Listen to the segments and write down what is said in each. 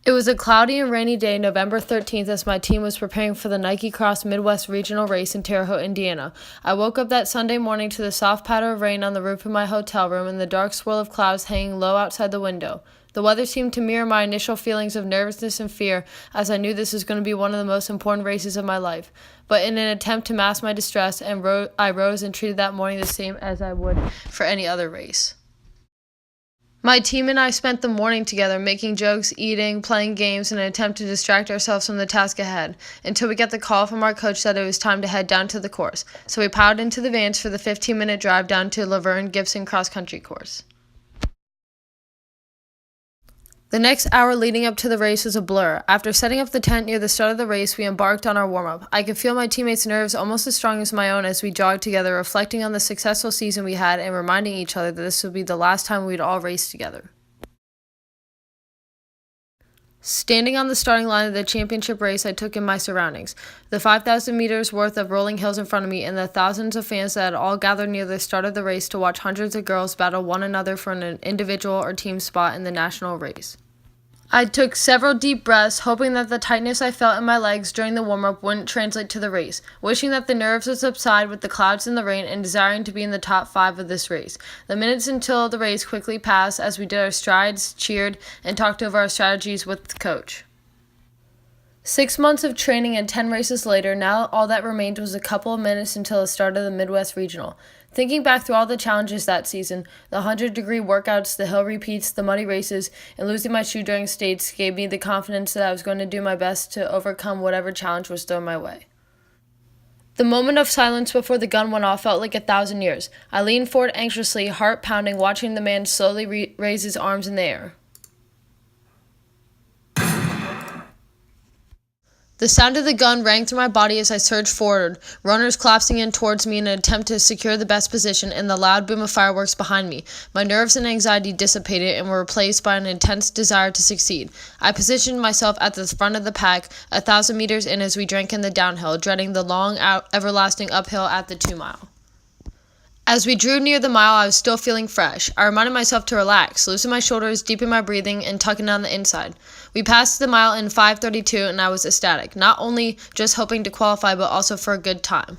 It was a cloudy and rainy day, November 13th, as my team was preparing for the Nike Cross Midwest Regional Race in Terre Haute, Indiana. I woke up that Sunday morning to the soft patter of rain on the roof of my hotel room and the dark swirl of clouds hanging low outside the window. The weather seemed to mirror my initial feelings of nervousness and fear, as I knew this was going to be one of the most important races of my life. But in an attempt to mask my distress, I rose and treated that morning the same as I would for any other race. My team and I spent the morning together, making jokes, eating, playing games in an attempt to distract ourselves from the task ahead, until we got the call from our coach that it was time to head down to the course. So we piled into the vans for the 15-minute drive down to Laverne Gibson cross-country course. The next hour leading up to the race was a blur. After setting up the tent near the start of the race, we embarked on our warm-up. I could feel my teammates' nerves almost as strong as my own as we jogged together, reflecting on the successful season we had and reminding each other that this would be the last time we'd all race together. Standing on the starting line of the championship race, I took in my surroundings. The 5,000 meters worth of rolling hills in front of me and the thousands of fans that had all gathered near the start of the race to watch hundreds of girls battle one another for an individual or team spot in the national race. I took several deep breaths, hoping that the tightness I felt in my legs during the warm-up wouldn't translate to the race, wishing that the nerves would subside with the clouds and the rain, and desiring to be in the top 5 of this race. The minutes until the race quickly passed as we did our strides, cheered, and talked over our strategies with the coach. 6 months of training and 10 races later, now all that remained was a couple of minutes until the start of the Midwest Regional. Thinking back through all the challenges that season, the 100-degree workouts, the hill repeats, the muddy races, and losing my shoe during states gave me the confidence that I was going to do my best to overcome whatever challenge was thrown my way. The moment of silence before the gun went off felt like 1,000 years. I leaned forward anxiously, heart pounding, watching the man slowly raise his arms in the air. The sound of the gun rang through my body as I surged forward, runners collapsing in towards me in an attempt to secure the best position, and the loud boom of fireworks behind me. My nerves and anxiety dissipated and were replaced by an intense desire to succeed. I positioned myself at the front of the pack, 1,000 meters in as we drank in the downhill, dreading the long, everlasting uphill at the 2-mile. As we drew near the mile, I was still feeling fresh. I reminded myself to relax, loosen my shoulders, deepen my breathing, and tuck in on the inside. We passed the mile in 5:32, and I was ecstatic, not only just hoping to qualify, but also for a good time.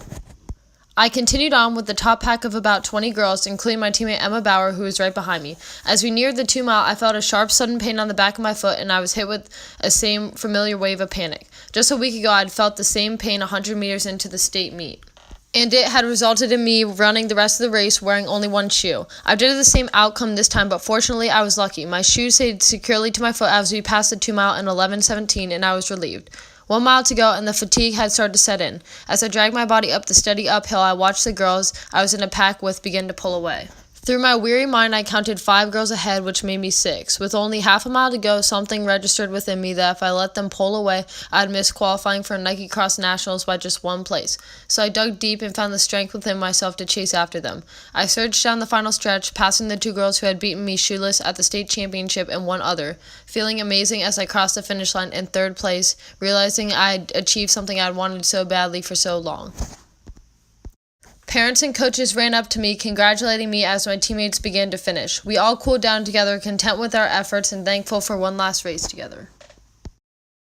I continued on with the top pack of about 20 girls, including my teammate Emma Bauer, who was right behind me. As we neared the 2-mile, I felt a sharp, sudden pain on the back of my foot, and I was hit with a same familiar wave of panic. Just a week ago, I had felt the same pain 100 meters into the state meet, and it had resulted in me running the rest of the race wearing only one shoe. I did the same outcome this time, but fortunately I was lucky. My shoe stayed securely to my foot as we passed the 2-mile in 11:17, and I was relieved. 1 mile to go, and the fatigue had started to set in. As I dragged my body up the steady uphill, I watched the girls I was in a pack with begin to pull away. Through my weary mind, I counted 5 girls ahead, which made me 6. With only half a mile to go, something registered within me that if I let them pull away, I'd miss qualifying for Nike Cross Nationals by just 1 place. So I dug deep and found the strength within myself to chase after them. I surged down the final stretch, passing the 2 girls who had beaten me shoeless at the state championship and 1 other, feeling amazing as I crossed the finish line in 3rd place, realizing I'd achieved something I'd wanted so badly for so long. Parents and coaches ran up to me, congratulating me as my teammates began to finish. We all cooled down together, content with our efforts and thankful for one last race together.